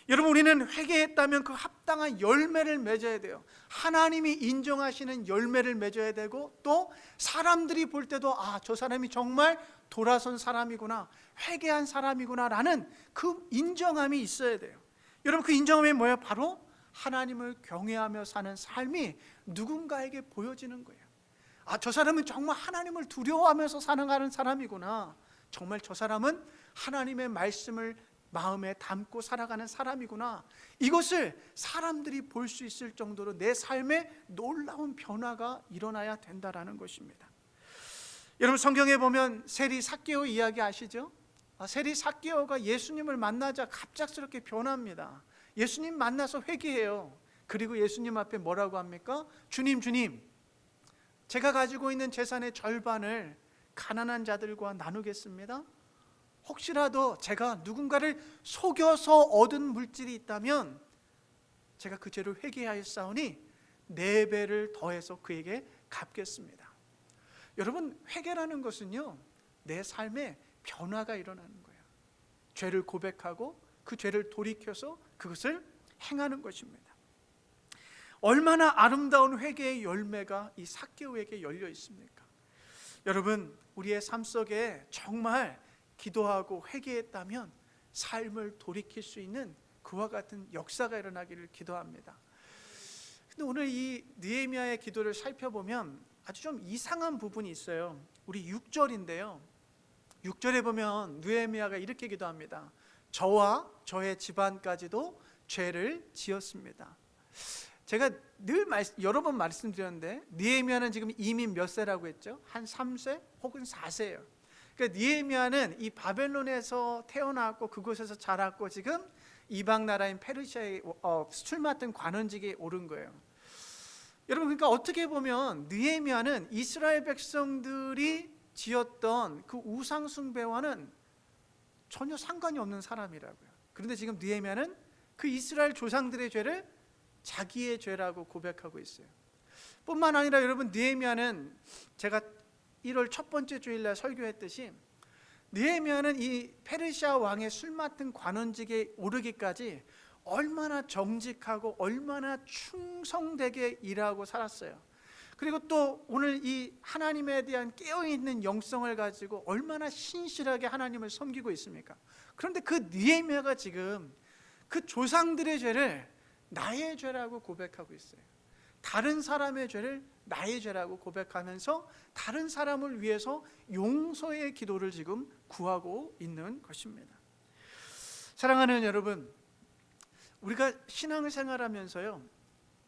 여러분, 우리는 회개했다면 그 합당한 열매를 맺어야 돼요. 하나님이 인정하시는 열매를 맺어야 되고, 또 사람들이 볼 때도 저 사람이 정말 돌아선 사람이구나, 회개한 사람이구나 라는 그 인정함이 있어야 돼요. 여러분, 그 인정함이 뭐예요? 바로 하나님을 경외하며 사는 삶이 누군가에게 보여지는 거예요. 저 사람은 정말 하나님을 두려워하면서 살아가는 사람이구나, 정말 저 사람은 하나님의 말씀을 마음에 담고 살아가는 사람이구나, 이것을 사람들이 볼 수 있을 정도로 내 삶에 놀라운 변화가 일어나야 된다라는 것입니다. 여러분, 성경에 보면 세리 삭개오 이야기 아시죠? 세리 삭개오가 예수님을 만나자 갑작스럽게 변합니다. 예수님 만나서 회개해요. 그리고 예수님 앞에 뭐라고 합니까? 주님, 제가 가지고 있는 재산의 절반을 가난한 자들과 나누겠습니다. 혹시라도 제가 누군가를 속여서 얻은 물질이 있다면 제가 그 죄를 회개하였사오니 4배를 더해서 그에게 갚겠습니다. 여러분, 회개라는 것은요, 내 삶에 변화가 일어나는 거예요. 죄를 고백하고 그 죄를 돌이켜서 그것을 행하는 것입니다. 얼마나 아름다운 회개의 열매가 이 삭개오에게 열려 있습니까? 여러분, 우리의 삶 속에 정말 기도하고 회개했다면 삶을 돌이킬 수 있는 그와 같은 역사가 일어나기를 기도합니다. 근데 오늘 이 느헤미야의 기도를 살펴보면 아주 좀 이상한 부분이 있어요. 우리 6절인데요. 6절에 보면 느헤미야가 이렇게 기도합니다. 저와 저의 집안까지도 죄를 지었습니다. 제가 늘 여러 번 말씀드렸는데 느헤미야는 지금 이미 몇 세라고 했죠? 한 3세 혹은 4세예요. 그러니까 느헤미야는 이 바벨론에서 태어났고 그곳에서 자랐고 지금 이방 나라인 페르시아에 술 맡은 관원직에 오른 거예요. 여러분, 그러니까 어떻게 보면 느헤미야는 이스라엘 백성들이 지었던 그 우상 숭배와는 전혀 상관이 없는 사람이라고요. 그런데 지금 느헤미야는 그 이스라엘 조상들의 죄를 자기의 죄라고 고백하고 있어요. 뿐만 아니라 여러분, 느헤미야는 제가 1월 첫 번째 주일날 설교했듯이 느헤미야는 이 페르시아 왕의 술 맡은 관원직에 오르기까지 얼마나 정직하고 얼마나 충성되게 일하고 살았어요. 그리고 또 오늘 이 하나님에 대한 깨어있는 영성을 가지고 얼마나 신실하게 하나님을 섬기고 있습니까? 그런데 그 느헤미야가 지금 그 조상들의 죄를 나의 죄라고 고백하고 있어요. 다른 사람의 죄를 나의 죄라고 고백하면서 다른 사람을 위해서 용서의 기도를 지금 구하고 있는 것입니다. 사랑하는 여러분, 우리가 신앙생활하면서요,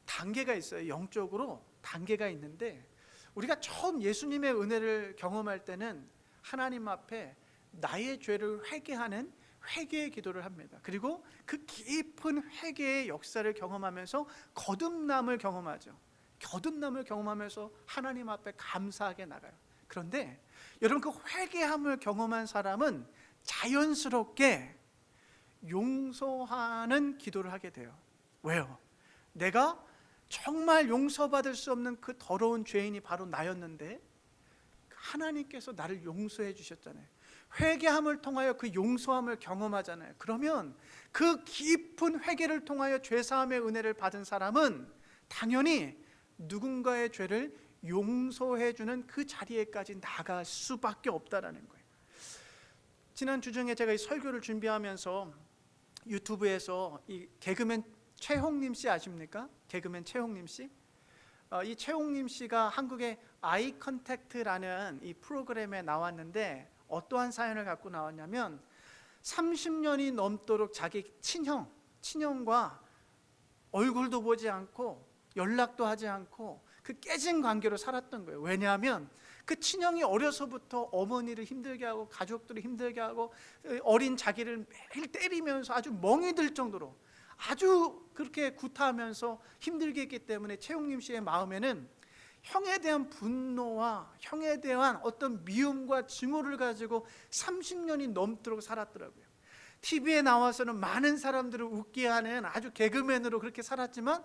단계가 있어요. 영적으로 단계가 있는데 우리가 처음 예수님의 은혜를 경험할 때는 하나님 앞에 나의 죄를 회개하는 회개의 기도를 합니다. 그리고 그 깊은 회개의 역사를 경험하면서 거듭남을 경험하죠. 거듭남을 경험하면서 하나님 앞에 감사하게 나가요. 그런데 여러분, 그 회개함을 경험한 사람은 자연스럽게 용서하는 기도를 하게 돼요. 왜요? 내가 정말 용서받을 수 없는 그 더러운 죄인이 바로 나였는데 하나님께서 나를 용서해 주셨잖아요. 회개함을 통하여 그 용서함을 경험하잖아요. 그러면 그 깊은 회개를 통하여 죄사함의 은혜를 받은 사람은 당연히 누군가의 죄를 용서해 주는 그 자리에까지 나갈 수밖에 없다라는 거예요. 지난 주 중에 제가 이 설교를 준비하면서 유튜브에서 이 개그맨 최홍림 씨 아십니까? 개그맨 최홍림 씨? 이 최홍림 씨가 한국의 아이 컨택트라는 이 프로그램에 나왔는데 어떠한 사연을 갖고 나왔냐면 30년이 넘도록 자기 친형과 얼굴도 보지 않고 연락도 하지 않고 그 깨진 관계로 살았던 거예요. 왜냐하면 그 친형이 어려서부터 어머니를 힘들게 하고 가족들을 힘들게 하고 어린 자기를 매일 때리면서 아주 멍이 들 정도로 아주 그렇게 구타하면서 힘들게 했기 때문에 최용림 씨의 마음에는 형에 대한 분노와 형에 대한 어떤 미움과 증오를 가지고 30년이 넘도록 살았더라고요. TV에 나와서는 많은 사람들을 웃게 하는 아주 개그맨으로 그렇게 살았지만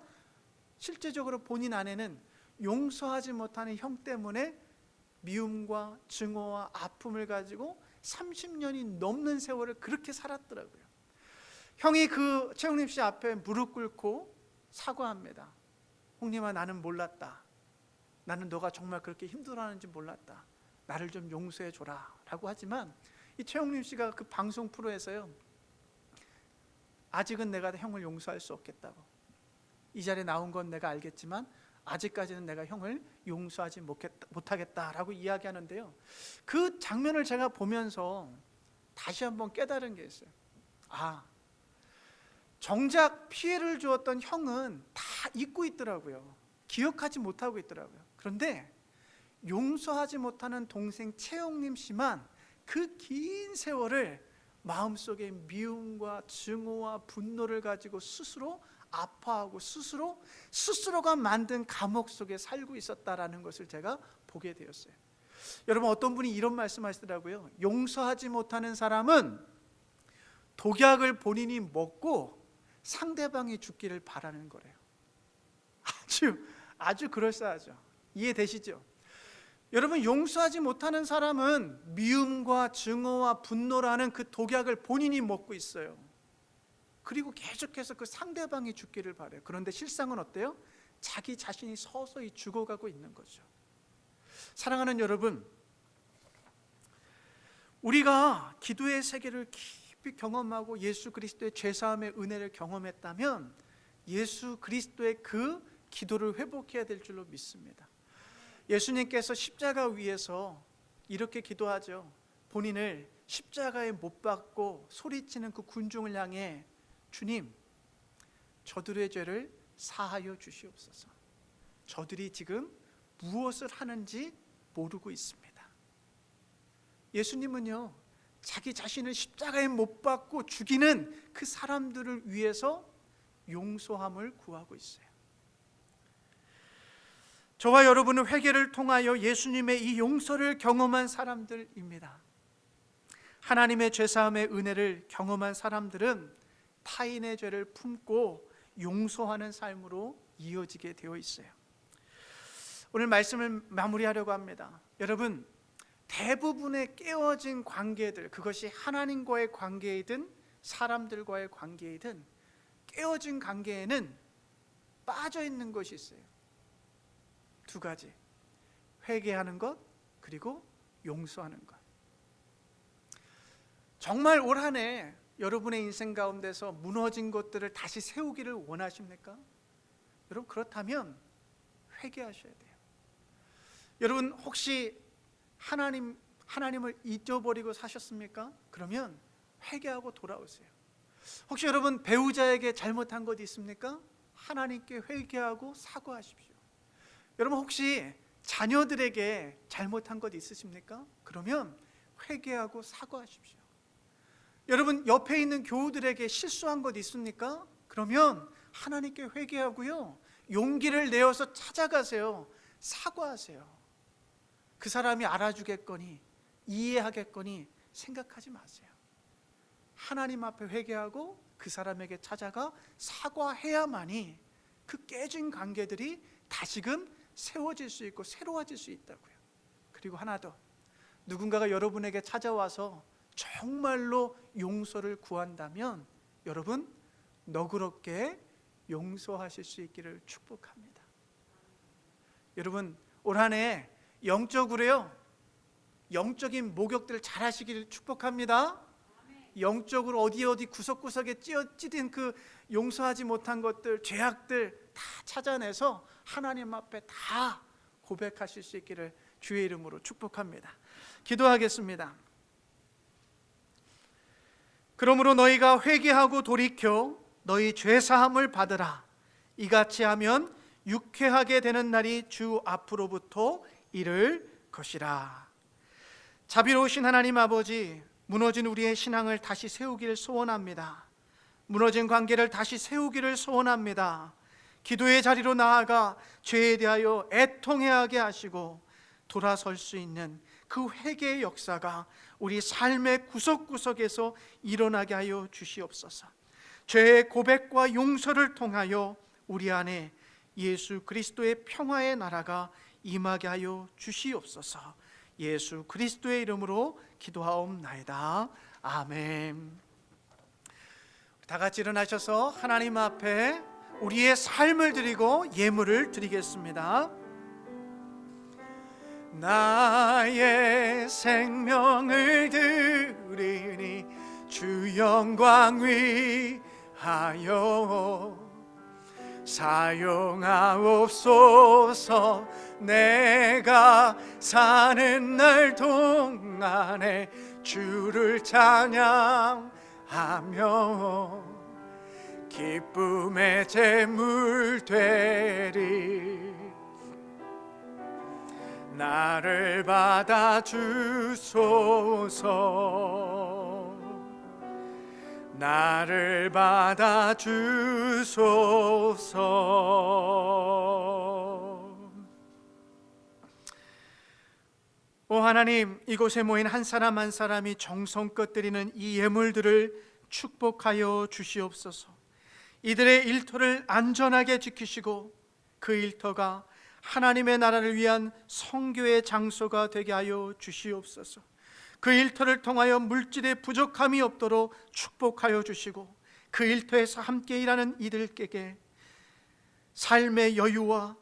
실제적으로 본인 안에는 용서하지 못하는 형 때문에 미움과 증오와 아픔을 가지고 30년이 넘는 세월을 그렇게 살았더라고요. 형이 그 최용림 씨 앞에 무릎 꿇고 사과합니다. 형님아, 나는 몰랐다. 나는 너가 정말 그렇게 힘들어하는지 몰랐다. 나를 좀 용서해 줘라 라고 하지만 이 최용림 씨가 그 방송 프로에서요, 아직은 내가 형을 용서할 수 없겠다고, 이 자리에 나온 건 내가 알겠지만 아직까지는 내가 형을 용서하지 못하겠다라고 이야기하는데요, 그 장면을 제가 보면서 다시 한번 깨달은 게 있어요. 정작 피해를 주었던 형은 다 잊고 있더라고요. 기억하지 못하고 있더라고요. 그런데 용서하지 못하는 동생 최용림 씨만 그 긴 세월을 마음속에 미움과 증오와 분노를 가지고 스스로 아파하고 스스로가 만든 감옥 속에 살고 있었다라는 것을 제가 보게 되었어요. 여러분, 어떤 분이 이런 말씀하시더라고요. 용서하지 못하는 사람은 독약을 본인이 먹고 상대방이 죽기를 바라는 거래요. 아주 그럴싸하죠. 이해되시죠? 여러분, 용서하지 못하는 사람은 미움과 증오와 분노라는 그 독약을 본인이 먹고 있어요. 그리고 계속해서 그 상대방이 죽기를 바라요. 그런데 실상은 어때요? 자기 자신이 서서히 죽어가고 있는 거죠. 사랑하는 여러분, 우리가 기도의 세계를 깊이 경험하고 예수 그리스도의 죄사함의 은혜를 경험했다면 예수 그리스도의 그 기도를 회복해야 될 줄로 믿습니다. 예수님께서 십자가 위에서 이렇게 기도하죠. 본인을 십자가에 못 박고 소리치는 그 군중을 향해, 주님, 저들의 죄를 사하여 주시옵소서. 저들이 지금 무엇을 하는지 모르고 있습니다. 예수님은요, 자기 자신을 십자가에 못 박고 죽이는 그 사람들을 위해서 용서함을 구하고 있어요. 저와 여러분은 회개를 통하여 예수님의 이 용서를 경험한 사람들입니다. 하나님의 죄사함의 은혜를 경험한 사람들은 타인의 죄를 품고 용서하는 삶으로 이어지게 되어 있어요. 오늘 말씀을 마무리하려고 합니다. 여러분, 대부분의 깨어진 관계들, 그것이 하나님과의 관계이든 사람들과의 관계이든 깨어진 관계에는 빠져 있는 것이 있어요. 두 가지, 회개하는 것, 그리고 용서하는 것. 정말 올 한 해 여러분의 인생 가운데서 무너진 것들을 다시 세우기를 원하십니까? 여러분, 그렇다면 회개하셔야 돼요. 여러분, 혹시 하나님을 잊어버리고 사셨습니까? 그러면 회개하고 돌아오세요. 혹시 여러분 배우자에게 잘못한 것 있습니까? 하나님께 회개하고 사과하십시오. 여러분, 혹시 자녀들에게 잘못한 것 있으십니까? 그러면 회개하고 사과하십시오. 여러분, 옆에 있는 교우들에게 실수한 것 있습니까? 그러면 하나님께 회개하고요, 용기를 내어서 찾아가세요. 사과하세요. 그 사람이 알아주겠거니 이해하겠거니 생각하지 마세요. 하나님 앞에 회개하고 그 사람에게 찾아가 사과해야만이 그 깨진 관계들이 다시금 세워질 수 있고 새로워질 수 있다고요. 그리고 하나 더, 누군가가 여러분에게 찾아와서 정말로 용서를 구한다면 여러분, 너그럽게 용서하실 수 있기를 축복합니다. 여러분, 올 한 해 영적으로요, 영적인 목욕들을 잘 하시기를 축복합니다. 영적으로 어디 구석구석에 찌든 그 용서하지 못한 것들, 죄악들 다 찾아내서 하나님 앞에 다 고백하실 수 있기를 주의 이름으로 축복합니다. 기도하겠습니다. 그러므로 너희가 회개하고 돌이켜 너희 죄사함을 받으라. 이같이 하면 유쾌하게 되는 날이 주 앞으로부터 이를 것이라. 자비로우신 하나님 아버지, 무너진 우리의 신앙을 다시 세우기를 소원합니다. 무너진 관계를 다시 세우기를 소원합니다. 기도의 자리로 나아가 죄에 대하여 애통해하게 하시고 돌아설 수 있는 그 회개의 역사가 우리 삶의 구석구석에서 일어나게 하여 주시옵소서. 죄의 고백과 용서를 통하여 우리 안에 예수 그리스도의 평화의 나라가 임하게 하여 주시옵소서. 예수 그리스도의 이름으로 기도하옵나이다. 아멘. 다 같이 일어나셔서 하나님 앞에 우리의 삶을 드리고 예물을 드리겠습니다. 나의 생명을 드리니 주 영광 위하여 사용하옵소서. 내가 사는 날 동안에 주를 찬양하며 기쁨의 제물 되리. 나를 받아 주소서. 나를 받아 주소서. 오 하나님, 이곳에 모인 한 사람 한 사람이 정성껏 드리는 이 예물들을 축복하여 주시옵소서. 이들의 일터를 안전하게 지키시고 그 일터가 하나님의 나라를 위한 선교의 장소가 되게 하여 주시옵소서. 그 일터를 통하여 물질의 부족함이 없도록 축복하여 주시고 그 일터에서 함께 일하는 이들에게 삶의 여유와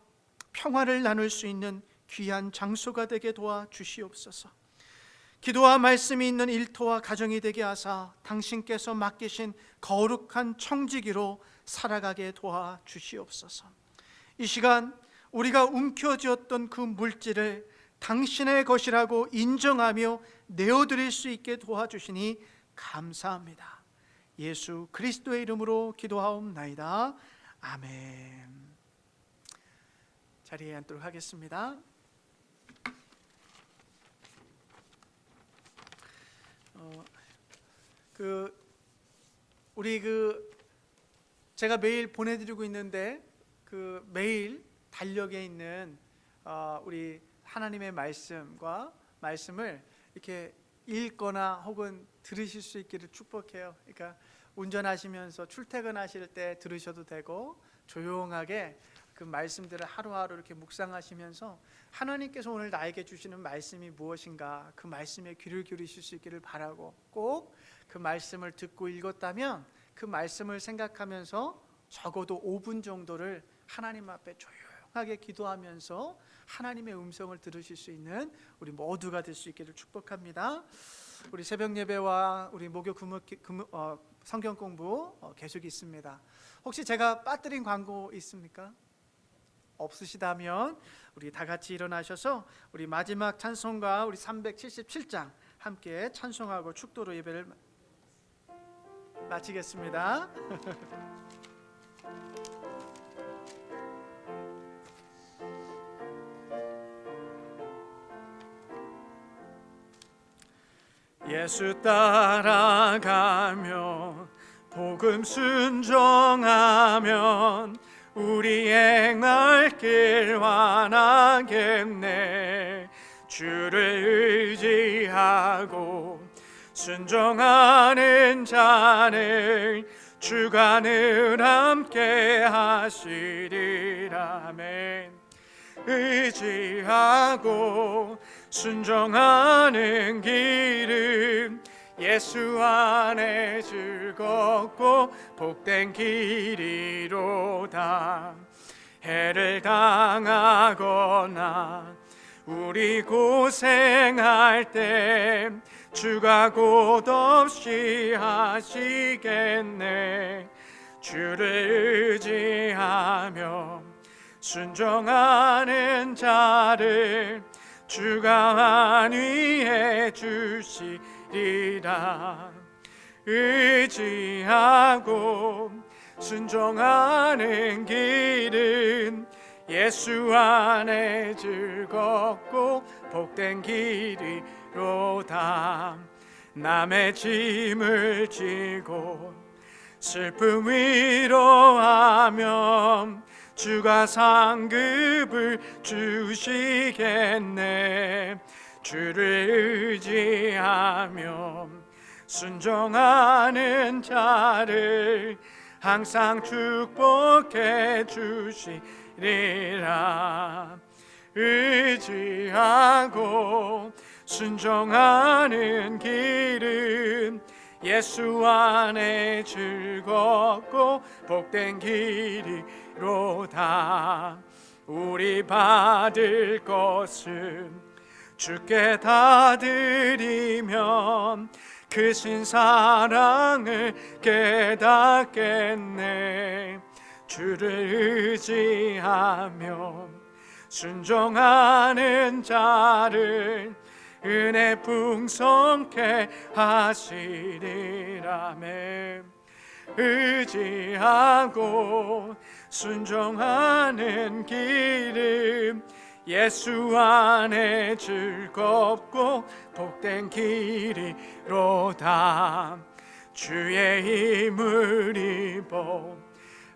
평화를 나눌 수 있는 귀한 장소가 되게 도와 주시옵소서. 기도와 말씀이 있는 일터와 가정이 되게 하사 당신께서 맡기신 거룩한 청지기로 살아가게 도와 주시옵소서. 이 시간 우리가 움켜쥐었던 그 물질을 당신의 것이라고 인정하며 내어드릴 수 있게 도와주시니 감사합니다. 예수 그리스도의 이름으로 기도하옵나이다. 아멘. 자리에 앉도록 하겠습니다. 제가 매일 보내드리고 있는데 그 매일 달력에 있는 우리 하나님의 말씀을 이렇게 읽거나 혹은 들으실 수 있기를 축복해요. 그러니까 운전하시면서 출퇴근하실 때 들으셔도 되고 조용하게 그 말씀들을 하루하루 이렇게 묵상하시면서 하나님께서 오늘 나에게 주시는 말씀이 무엇인가 그 말씀에 귀를 기울이실 수 있기를 바라고, 꼭 그 말씀을 듣고 읽었다면 그 말씀을 생각하면서 적어도 5분 정도를 하나님 앞에 조용하게 기도하면서 하나님의 음성을 들으실 수 있는 우리 모두가 될 수 있기를 축복합니다. 우리 새벽 예배와 우리 목요 성경 공부 계속 있습니다. 혹시 제가 빠뜨린 광고 있습니까? 없으시다면 우리 다 같이 일어나셔서 우리 마지막 찬송가 우리 377장 함께 찬송하고 축도로 예배를 마치겠습니다. 예수 따라가며 복음 순종하면 우리 행할 길 완하겠네. 주를 의지하고 순종하는 자는 주가 늘 함께 하시리라. 아멘. 의지하고 순종하는 길은 예수 안에 즐겁고 복된 길이로다. 해를 당하거나 우리 고생할 때 주가 곧 없이 하시겠네. 주를 의지하며 순종하는 자를 주가 안위해 주시리라. 의지하고 순종하는 길은 예수 안에 즐겁고 복된 길이로다. 남의 짐을 지고 슬픔 위로하며 주가 상급을 주시겠네. 주를 의지하며 순종하는 자를 항상 축복해 주시리라. 의지하고 순종하는 길은 예수 안에 즐겁고 복된 길이로다. 우리 받을 것은 주께 다 드리면 크신 사랑을 깨닫겠네. 주를 의지하며 순종하는 자를 은혜 풍성케 하시리라매. 의지하고 순종하는 길은 예수 안에 즐겁고 복된 길이로다. 주의 힘을 입어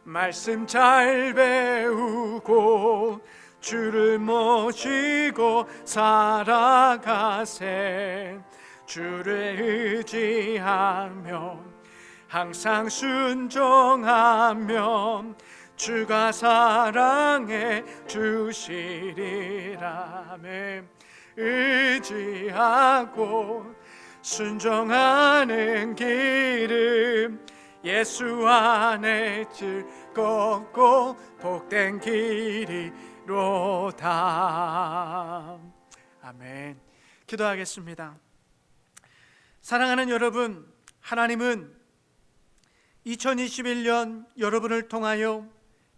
말씀 잘 배우고 주를 모시고 살아가세. 주를 의지하며 항상 순종하며 주가 사랑해 주시리라매. 의지하고 순종하는 길은 예수 안에 즐겁고 복된 길이로다. 아멘. 기도하겠습니다. 사랑하는 여러분, 하나님은 2021년 여러분을 통하여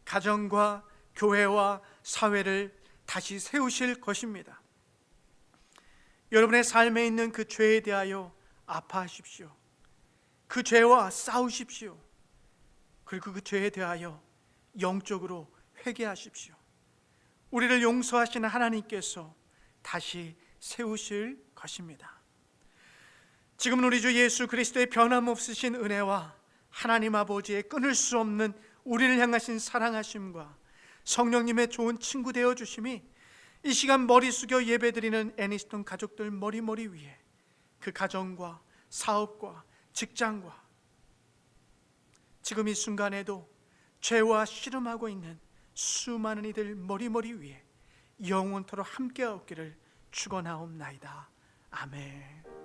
가정과 교회와 사회를 다시 세우실 것입니다. 여러분의 삶에 있는 그 죄에 대하여 아파하십시오. 그 죄와 싸우십시오. 그리고 그 죄에 대하여 영적으로 회개하십시오. 우리를 용서하시는 하나님께서 다시 세우실 것입니다. 지금은 우리 주 예수 그리스도의 변함없으신 은혜와 하나님 아버지의 끊을 수 없는 우리를 향하신 사랑하심과 성령님의 좋은 친구 되어 주심이 이 시간 머리 숙여 예배드리는 애니스톤 가족들 머리 위에 그 가정과 사업과 직장과 지금 이 순간에도 죄와 씨름하고 있는 수많은 이들 머리 위에 영원토록 함께하옵기를 축원하옵나이다. 아멘.